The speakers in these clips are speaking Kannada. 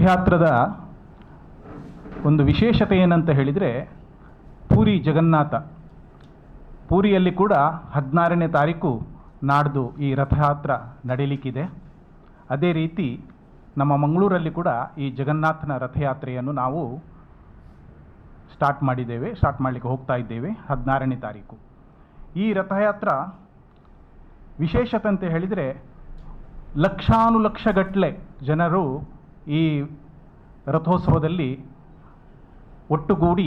ರಥಯಾತ್ರದ ಒಂದು ವಿಶೇಷತೆ ಏನಂತ ಹೇಳಿದರೆ, ಪೂರಿ ಜಗನ್ನಾಥ, ಪೂರಿಯಲ್ಲಿ ಕೂಡ 16ನೇ ತಾರೀಕು ನಾಡ್ದು ಈ ರಥಯಾತ್ರ ನಡೀಲಿಕ್ಕಿದೆ. ಅದೇ ರೀತಿ ನಮ್ಮ ಮಂಗಳೂರಲ್ಲಿ ಕೂಡ ಈ ಜಗನ್ನಾಥನ ರಥಯಾತ್ರೆಯನ್ನು ನಾವು ಸ್ಟಾರ್ಟ್ ಮಾಡಲಿಕ್ಕೆ ಹೋಗ್ತಾ ಇದ್ದೇವೆ 16ನೇ ತಾರೀಕು. ಈ ರಥಯಾತ್ರ ವಿಶೇಷತೆ ಅಂತ ಹೇಳಿದರೆ, ಲಕ್ಷಾನುಲಕ್ಷಗಟ್ಟಲೆ ಜನರು ಈ ರಥೋತ್ಸವದಲ್ಲಿ ಒಟ್ಟುಗೂಡಿ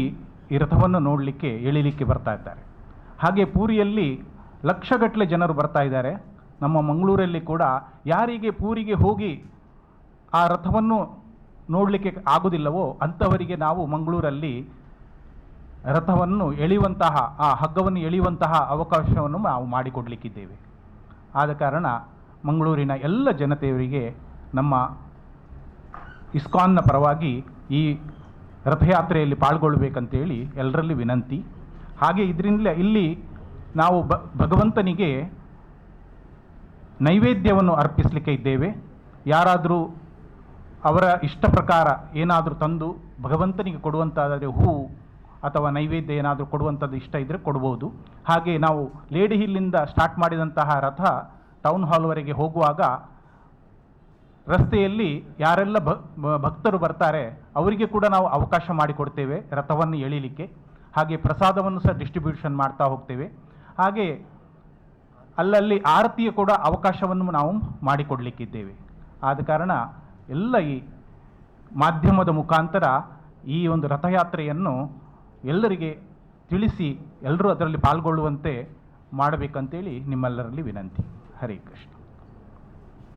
ಈ ರಥವನ್ನು ನೋಡಲಿಕ್ಕೆ ಎಳಿಲಿಕ್ಕೆ ಬರ್ತಾ ಇದ್ದಾರೆ. ಹಾಗೆ ಪೂರಿಯಲ್ಲಿ ಲಕ್ಷಗಟ್ಟಲೆ ಜನರು ಬರ್ತಾ ಇದ್ದಾರೆ. ನಮ್ಮ ಮಂಗಳೂರಲ್ಲಿ ಕೂಡ ಯಾರಿಗೆ ಪೂರಿಗೆ ಹೋಗಿ ಆ ರಥವನ್ನು ನೋಡಲಿಕ್ಕೆ ಆಗೋದಿಲ್ಲವೋ ಅಂಥವರಿಗೆ ನಾವು ಮಂಗಳೂರಲ್ಲಿ ರಥವನ್ನು ಎಳೆಯುವಂತಹ, ಆ ಹಗ್ಗವನ್ನು ಎಳೆಯುವಂತಹ ಅವಕಾಶವನ್ನು ನಾವು ಮಾಡಿಕೊಡಲಿಕ್ಕಿದ್ದೇವೆ. ಆದ ಕಾರಣ ಮಂಗಳೂರಿನ ಎಲ್ಲ ಜನತೆಯವರಿಗೆ ನಮ್ಮ ಇಸ್ಕಾನ್ನ ಪರವಾಗಿ ಈ ರಥಯಾತ್ರೆಯಲ್ಲಿ ಪಾಲ್ಗೊಳ್ಳಬೇಕಂತೇಳಿ ಎಲ್ಲರಲ್ಲಿ ವಿನಂತಿ. ಹಾಗೆ ಇದರಿಂದಲೇ ಇಲ್ಲಿ ನಾವು ಭಗವಂತನಿಗೆ ನೈವೇದ್ಯವನ್ನು ಅರ್ಪಿಸಲಿಕ್ಕೆ ಇದ್ದೇವೆ. ಯಾರಾದರೂ ಅವರ ಇಷ್ಟ ಪ್ರಕಾರ ಏನಾದರೂ ತಂದು ಭಗವಂತನಿಗೆ ಕೊಡುವಂಥದ್ದಾದರೆ ಹೂವು ಅಥವಾ ನೈವೇದ್ಯ ಏನಾದರೂ ಕೊಡುವಂಥದ್ದು ಇಷ್ಟ ಇದ್ದರೆ ಕೊಡ್ಬೋದು. ಹಾಗೆ ನಾವು ಲೇಡಿ ಹಿಲ್ಲಿಂದ ಸ್ಟಾರ್ಟ್ ಮಾಡಿದಂತಹ ರಥ ಟೌನ್ ಹಾಲ್ವರೆಗೆ ಹೋಗುವಾಗ ರಸ್ತೆಯಲ್ಲಿ ಯಾರೆಲ್ಲ ಭಕ್ತರು ಬರ್ತಾರೆ ಅವರಿಗೆ ಕೂಡ ನಾವು ಅವಕಾಶ ಮಾಡಿಕೊಡ್ತೇವೆ ರಥವನ್ನು ಎಳೀಲಿಕ್ಕೆ. ಹಾಗೆ ಪ್ರಸಾದವನ್ನು ಸಹ ಡಿಸ್ಟ್ರಿಬ್ಯೂಷನ್ ಮಾಡ್ತಾ ಹೋಗ್ತೇವೆ. ಹಾಗೆ ಅಲ್ಲಲ್ಲಿ ಆರತಿಯ ಕೂಡ ಅವಕಾಶವನ್ನು ನಾವು ಮಾಡಿಕೊಡಲಿಕ್ಕಿದ್ದೇವೆ. ಆದ ಕಾರಣ ಎಲ್ಲ ಈ ಮಾಧ್ಯಮದ ಮುಖಾಂತರ ಈ ಒಂದು ರಥಯಾತ್ರೆಯನ್ನು ಎಲ್ಲರಿಗೆ ತಿಳಿಸಿ ಎಲ್ಲರೂ ಅದರಲ್ಲಿ ಪಾಲ್ಗೊಳ್ಳುವಂತೆ ಮಾಡಬೇಕಂತೇಳಿ ನಿಮ್ಮೆಲ್ಲರಲ್ಲಿ ವಿನಂತಿ. ಹರೇ ಕೃಷ್ಣ.